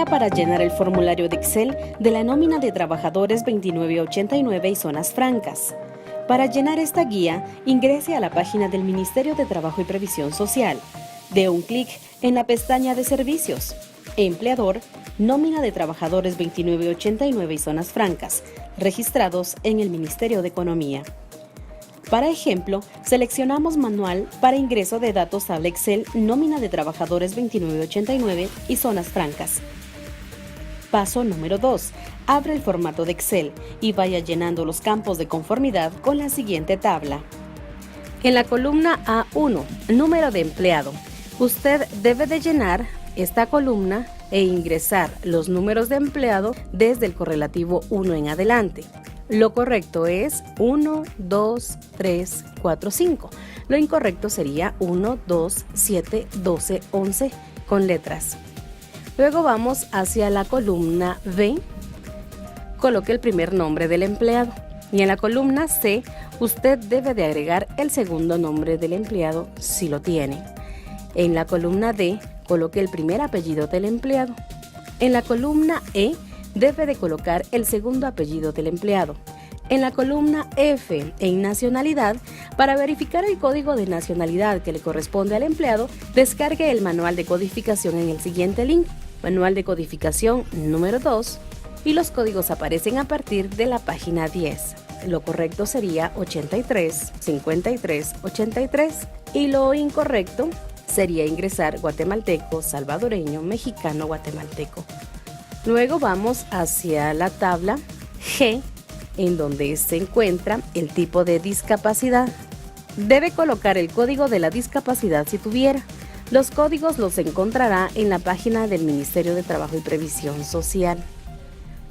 Guía para llenar el formulario de Excel de la nómina de trabajadores 2989 y zonas francas. Para llenar esta guía, ingrese a la página del Ministerio de Trabajo y Previsión Social. Dé un clic en la pestaña de Servicios. Empleador, nómina de trabajadores 2989 y zonas francas, registrados en el Ministerio de Economía. Para ejemplo, seleccionamos Manual para ingreso de datos tabla Excel, nómina de trabajadores 2989 y zonas francas. Paso número 2. Abre el formato de Excel y vaya llenando los campos de conformidad con la siguiente tabla. En la columna A1, número de empleado, usted debe de llenar esta columna e ingresar los números de empleado desde el correlativo 1 en adelante. Lo correcto es 1, 2, 3, 4, 5. Lo incorrecto sería 1, 2, 7, 12, 11 con letras. Luego vamos hacia la columna B. Coloque el primer nombre del empleado. Y en la columna C, usted debe de agregar el segundo nombre del empleado si lo tiene. En la columna D, coloque el primer apellido del empleado. En la columna E, debe de colocar el segundo apellido del empleado. En la columna F, en nacionalidad, para verificar el código de nacionalidad que le corresponde al empleado, descargue el manual de codificación en el siguiente link, manual de codificación número 2, y los códigos aparecen a partir de la página 10. Lo correcto sería 83, 53, 83, y lo incorrecto sería ingresar guatemalteco, salvadoreño, mexicano, guatemalteco. Luego vamos hacia la tabla G, en donde se encuentra el tipo de discapacidad. Debe colocar el código de la discapacidad si tuviera. Los códigos los encontrará en la página del Ministerio de Trabajo y Previsión Social.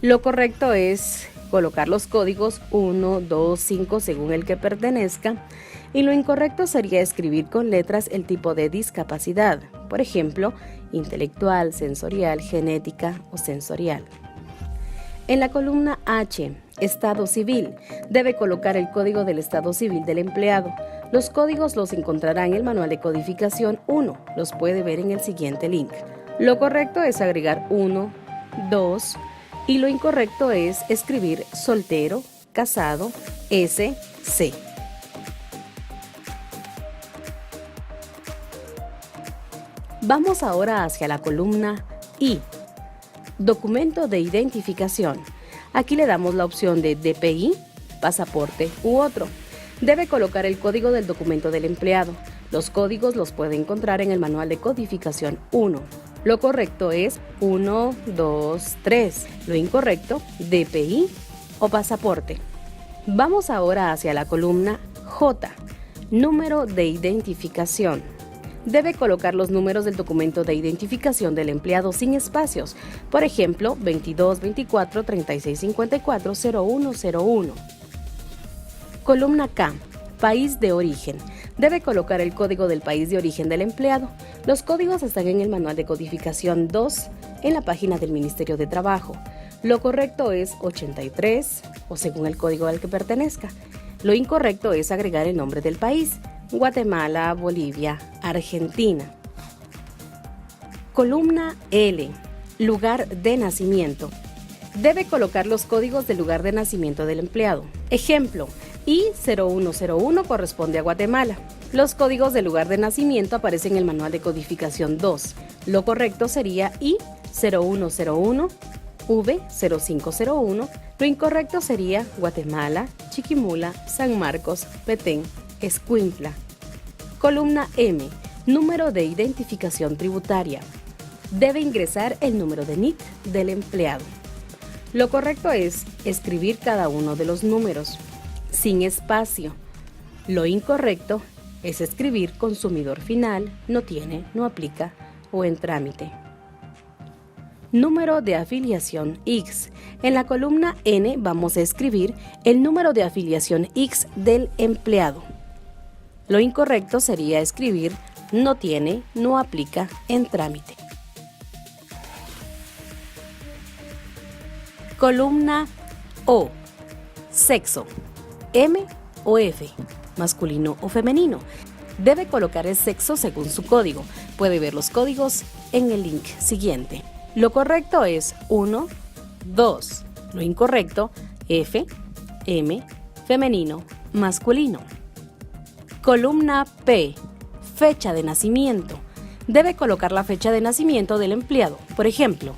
Lo correcto es colocar los códigos 1, 2, 5 según el que pertenezca, y lo incorrecto sería escribir con letras el tipo de discapacidad, por ejemplo, intelectual, sensorial, genética o sensorial. En la columna H, Estado Civil, debe colocar el código del Estado Civil del empleado. Los códigos los encontrará en el Manual de Codificación 1, los puede ver en el siguiente link. Lo correcto es agregar 1, 2, y lo incorrecto es escribir soltero, casado, SC. Vamos ahora hacia la columna I, Documento de Identificación. Aquí le damos la opción de DPI, pasaporte u otro. Debe colocar el código del documento del empleado. Los códigos los puede encontrar en el Manual de Codificación 1. Lo correcto es 1, 2, 3. Lo incorrecto, DPI o pasaporte. Vamos ahora hacia la columna J, Número de Identificación. Debe colocar los números del documento de identificación del empleado sin espacios, por ejemplo, 22, 24, 36, 54, 01, 01. Columna K, País de Origen. Debe colocar el código del país de origen del empleado. Los códigos están en el Manual de Codificación 2, en la página del Ministerio de Trabajo. Lo correcto es 83, o según el código al que pertenezca. Lo incorrecto es agregar el nombre del país: Guatemala, Bolivia, Argentina. Columna L, Lugar de nacimiento. Debe colocar los códigos del lugar de nacimiento del empleado. Ejemplo, I0101 corresponde a Guatemala. Los códigos del lugar de nacimiento aparecen en el Manual de Codificación 2. Lo correcto sería I0101, V0501. Lo incorrecto sería Guatemala, Chiquimula, San Marcos, Petén, Escuintla. Columna M, Número de Identificación Tributaria. Debe ingresar el número de NIT del empleado. Lo correcto es escribir cada uno de los números, sin espacio. Lo incorrecto es escribir consumidor final, no tiene, no aplica o en trámite. Número de afiliación X. En la columna N vamos a escribir el número de afiliación X del empleado. Lo incorrecto sería escribir no tiene, no aplica, en trámite. Columna O, sexo, M o F, masculino o femenino. Debe colocar el sexo según su código. Puede ver los códigos en el link siguiente. Lo correcto es 1, 2. Lo incorrecto, F, M, femenino, masculino. Columna P, fecha de nacimiento. Debe colocar la fecha de nacimiento del empleado. Por ejemplo,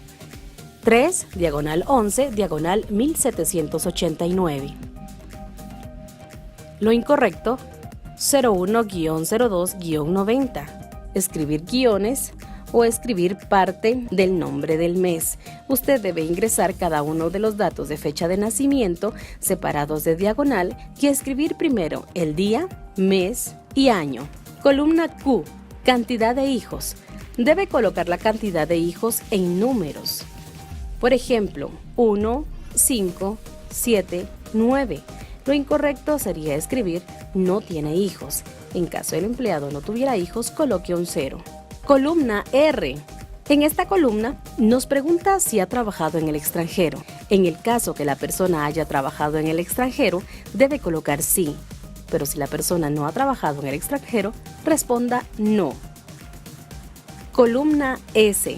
3, diagonal 11, diagonal 1789. Lo incorrecto, 01-02-90. Escribir guiones o escribir parte del nombre del mes. Usted debe ingresar cada uno de los datos de fecha de nacimiento separados de diagonal y escribir primero el día, mes y año. Columna Q, cantidad de hijos. Debe colocar la cantidad de hijos en números. Por ejemplo, 1, 5, 7, 9. Lo incorrecto sería escribir no tiene hijos. En caso el empleado no tuviera hijos, coloque un 0. Columna R. En esta columna nos pregunta si ha trabajado en el extranjero. En el caso que la persona haya trabajado en el extranjero, debe colocar sí. Pero si la persona no ha trabajado en el extranjero, responda no. Columna S.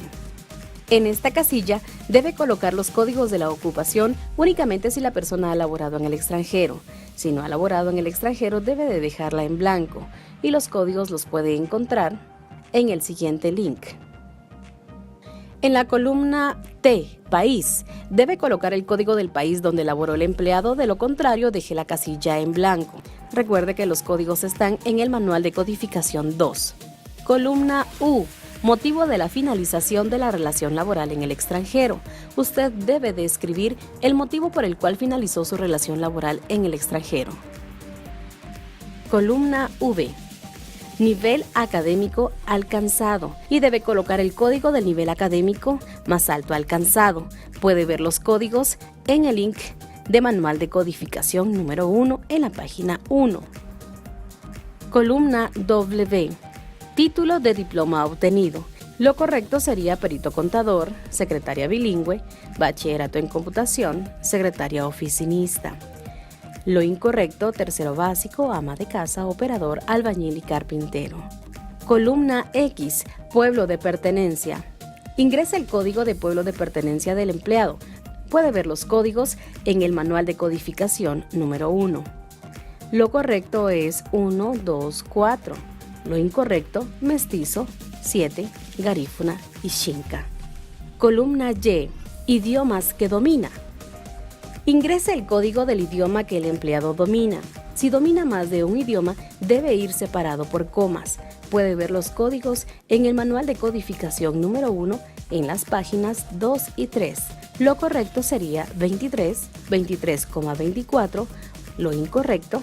En esta casilla debe colocar los códigos de la ocupación únicamente si la persona ha laborado en el extranjero. Si no ha laborado en el extranjero, debe de dejarla en blanco y los códigos los puede encontrar en el siguiente link. En la columna T, país, debe colocar el código del país donde laboró el empleado, de lo contrario deje la casilla en blanco. Recuerde que los códigos están en el Manual de Codificación 2. Columna U, motivo de la finalización de la relación laboral en el extranjero. Usted debe de escribir el motivo por el cual finalizó su relación laboral en el extranjero. Columna V, nivel académico alcanzado, y debe colocar el código del nivel académico más alto alcanzado. Puede ver los códigos en el link de Manual de Codificación número 1 en la página 1. Columna W, título de diploma obtenido. Lo correcto sería perito contador, secretaria bilingüe, bachillerato en computación, secretaria oficinista. Lo incorrecto, tercero básico, ama de casa, operador, albañil y carpintero. Columna X, pueblo de pertenencia. Ingrese el código de pueblo de pertenencia del empleado. Puede ver los códigos en el Manual de Codificación número 1. Lo correcto es 1, 2, 4. Lo incorrecto, mestizo, 7, garífuna y xinca. Columna Y, idiomas que domina. Ingrese el código del idioma que el empleado domina. Si domina más de un idioma, debe ir separado por comas. Puede ver los códigos en el Manual de Codificación número 1 en las páginas 2 y 3. Lo correcto sería 23, 23,24. Lo incorrecto,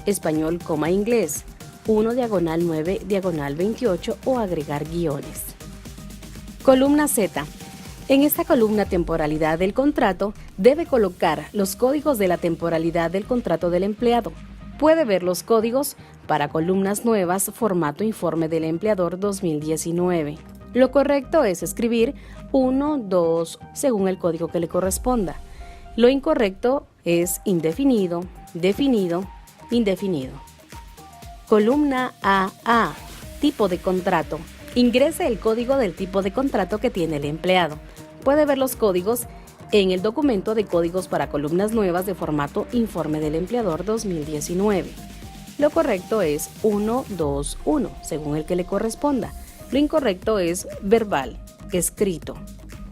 español, inglés, 1 diagonal 9 diagonal 28 o agregar guiones. Columna Z. En esta columna temporalidad del contrato, debe colocar los códigos de la temporalidad del contrato del empleado. Puede ver los códigos para columnas nuevas, formato informe del empleador 2019. Lo correcto es escribir 1, 2, según el código que le corresponda. Lo incorrecto es indefinido, definido, indefinido. Columna AA, tipo de contrato. Ingrese el código del tipo de contrato que tiene el empleado. Puede ver los códigos en el documento de códigos para columnas nuevas de formato informe del empleador 2019. Lo correcto es 1, 2, 1, según el que le corresponda. Lo incorrecto es verbal, escrito.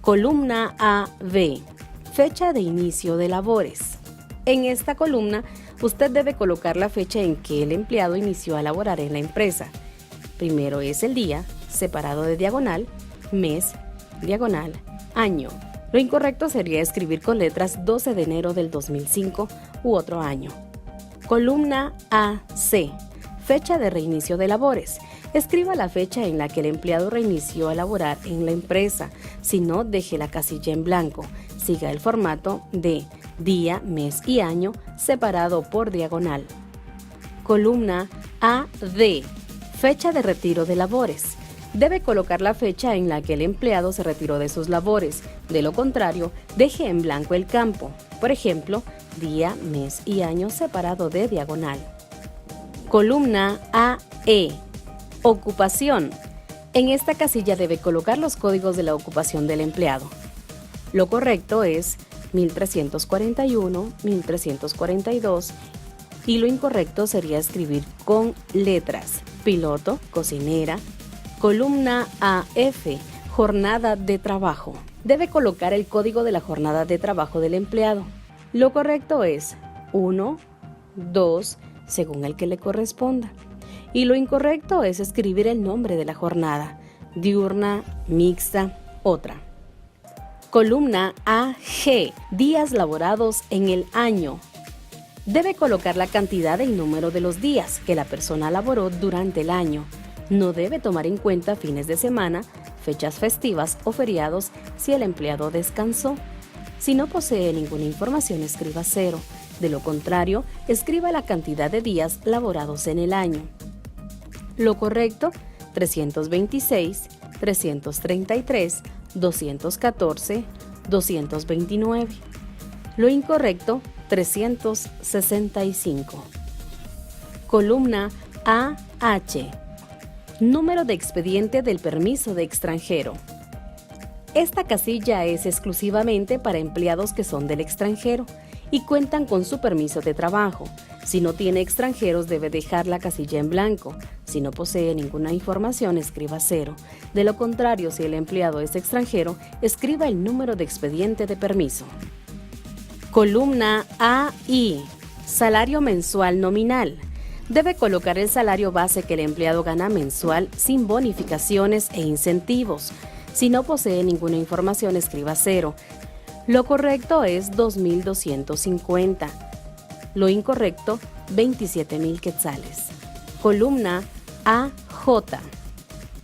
Columna AB, fecha de inicio de labores. En esta columna, usted debe colocar la fecha en que el empleado inició a laborar en la empresa. Primero es el día, separado de diagonal, mes, diagonal, año. Lo incorrecto sería escribir con letras 12 de enero del 2005 u otro año. Columna AC, fecha de reinicio de labores. Escriba la fecha en la que el empleado reinició a laborar en la empresa. Si no, deje la casilla en blanco. Siga el formato de día, mes y año separado por diagonal. Columna AD, fecha de retiro de labores. Debe colocar la fecha en la que el empleado se retiró de sus labores. De lo contrario, deje en blanco el campo. Por ejemplo, día, mes y año separado de diagonal. Columna AE, ocupación. En esta casilla debe colocar los códigos de la ocupación del empleado. Lo correcto es 1341, 1342 y lo incorrecto sería escribir con letras: piloto, cocinera, columna AF, jornada de trabajo. Debe colocar el código de la jornada de trabajo del empleado. Lo correcto es 1, 2, según el que le corresponda. Y lo incorrecto es escribir el nombre de la jornada: diurna, mixta, otra. Columna AG, días laborados en el año. Debe colocar la cantidad y número de los días que la persona laboró durante el año. No debe tomar en cuenta fines de semana, fechas festivas o feriados si el empleado descansó. Si no posee ninguna información, escriba 0. De lo contrario, escriba la cantidad de días laborados en el año. Lo correcto: 326, 333, 214, 229. Lo incorrecto: 365. Columna AH, número de expediente del permiso de extranjero. Esta casilla es exclusivamente para empleados que son del extranjero y cuentan con su permiso de trabajo. Si no tiene extranjeros, debe dejar la casilla en blanco. Si no posee ninguna información, escriba 0. De lo contrario, si el empleado es extranjero, escriba el número de expediente de permiso. Columna AI, salario mensual nominal. Debe colocar el salario base que el empleado gana mensual sin bonificaciones e incentivos. Si no posee ninguna información, escriba 0. Lo correcto es 2.250. Lo incorrecto, 27.000 quetzales. Columna AJ,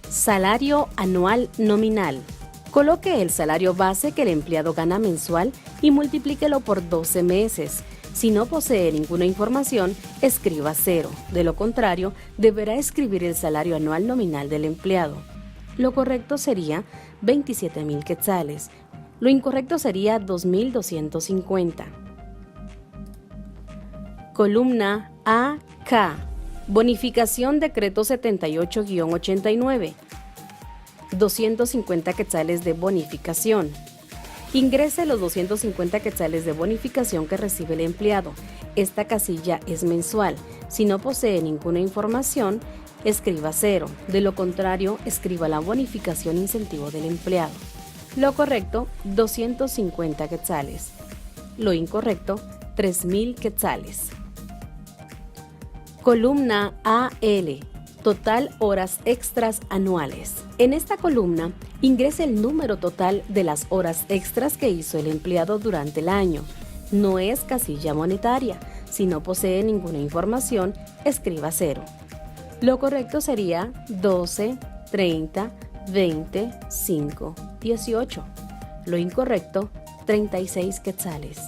salario anual nominal. Coloque el salario base que el empleado gana mensual y multiplíquelo por 12 meses. Si no posee ninguna información, escriba 0. De lo contrario, deberá escribir el salario anual nominal del empleado. Lo correcto sería 27.000 quetzales. Lo incorrecto sería 2.250. Columna AK, bonificación decreto 78-89. 250 quetzales de bonificación. Ingrese los 250 quetzales de bonificación que recibe el empleado. Esta casilla es mensual. Si no posee ninguna información, escriba 0. De lo contrario, escriba la bonificación incentivo del empleado. Lo correcto, 250 quetzales. Lo incorrecto, 3.000 quetzales. Columna AL, total horas extras anuales. En esta columna, ingrese el número total de las horas extras que hizo el empleado durante el año. No es casilla monetaria. Si no posee ninguna información, escriba 0. Lo correcto sería 12, 30, 20, 5, 18. Lo incorrecto, 36 quetzales.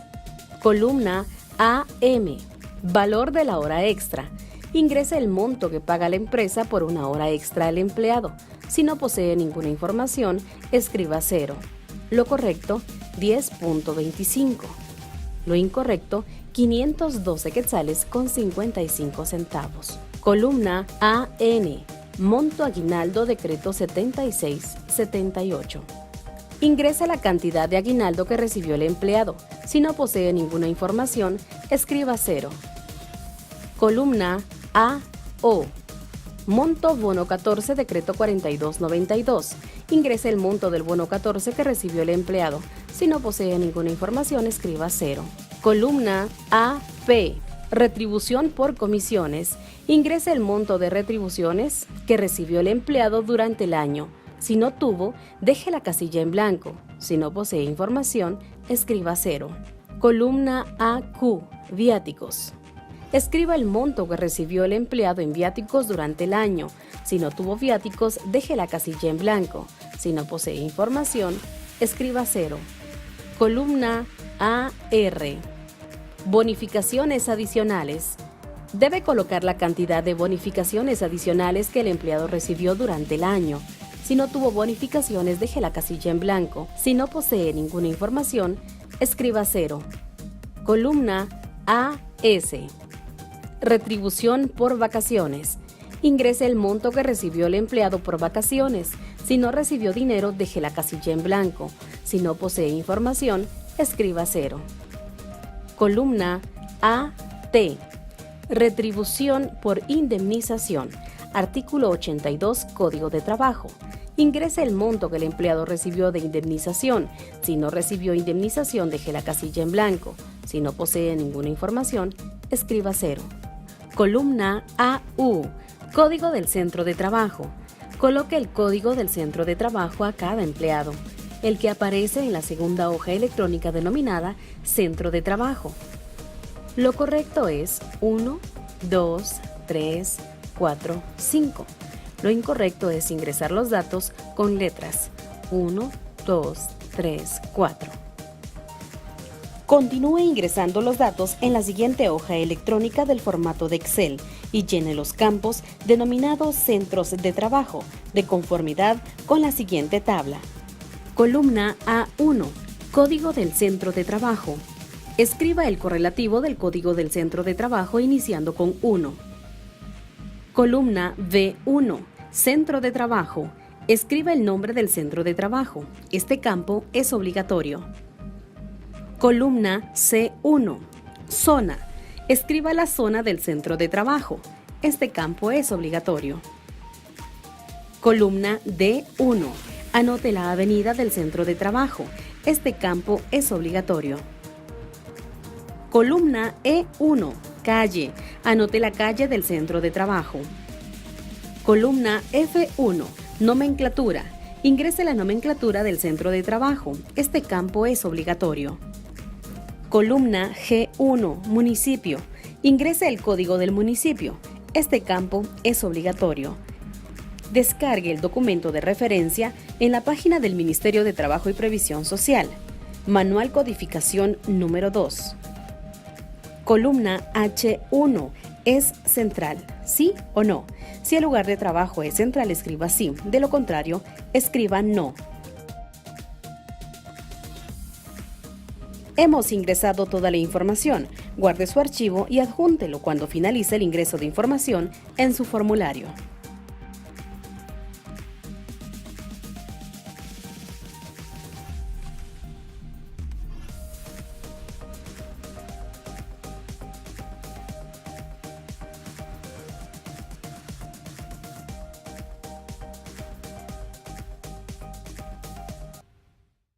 Columna AM, valor de la hora extra. Ingrese el monto que paga la empresa por una hora extra al empleado. Si no posee ninguna información, escriba 0. Lo correcto, 10.25. Lo incorrecto, 512 quetzales con 55 centavos. Columna AN, monto aguinaldo decreto 76-78. Ingrese la cantidad de aguinaldo que recibió el empleado. Si no posee ninguna información, escriba 0. Columna AO, monto bono 14 decreto 4292. Ingrese el monto del bono 14 que recibió el empleado. Si no posee ninguna información, escriba 0. Columna AP, retribución por comisiones. Ingrese el monto de retribuciones que recibió el empleado durante el año. Si no tuvo, deje la casilla en blanco. Si no posee información, escriba 0. Columna AQ, viáticos. Escriba el monto que recibió el empleado en viáticos durante el año. Si no tuvo viáticos, deje la casilla en blanco. Si no posee información, escriba 0. Columna AR, bonificaciones adicionales. Debe colocar la cantidad de bonificaciones adicionales que el empleado recibió durante el año. Si no tuvo bonificaciones, deje la casilla en blanco. Si no posee ninguna información, escriba 0. Columna AS, retribución por vacaciones. Ingrese el monto que recibió el empleado por vacaciones. Si no recibió dinero, deje la casilla en blanco. Si no posee información, escriba 0. Columna A-T. Retribución por indemnización. Artículo 82, Código de Trabajo. Ingrese el monto que el empleado recibió de indemnización. Si no recibió indemnización, deje la casilla en blanco. Si no posee ninguna información, escriba 0. Columna AU. Código del centro de trabajo. Coloque el código del centro de trabajo a cada empleado, el que aparece en la segunda hoja electrónica denominada Centro de Trabajo. Lo correcto es 1, 2, 3, 4, 5. Lo incorrecto es ingresar los datos con letras 1, 2, 3, 4. Continúe ingresando los datos en la siguiente hoja electrónica del formato de Excel y llene los campos denominados centros de trabajo de conformidad con la siguiente tabla. Columna A1. Código del centro de trabajo. Escriba el correlativo del código del centro de trabajo iniciando con 1. Columna B1. Centro de trabajo. Escriba el nombre del centro de trabajo. Este campo es obligatorio. Columna C1. Zona. Escriba la zona del centro de trabajo. Este campo es obligatorio. Columna D1. Anote la avenida del centro de trabajo. Este campo es obligatorio. Columna E1. Calle. Anote la calle del centro de trabajo. Columna F1. Nomenclatura. Ingrese la nomenclatura del centro de trabajo. Este campo es obligatorio. Columna G1. Municipio. Ingrese el código del municipio. Este campo es obligatorio. Descargue el documento de referencia en la página del Ministerio de Trabajo y Previsión Social. Manual Codificación número 2. Columna H1. ¿Es central? ¿Sí o no? Si el lugar de trabajo es central, escriba sí. De lo contrario, escriba no. Hemos ingresado toda la información. Guarde su archivo y adjúntelo cuando finalice el ingreso de información en su formulario.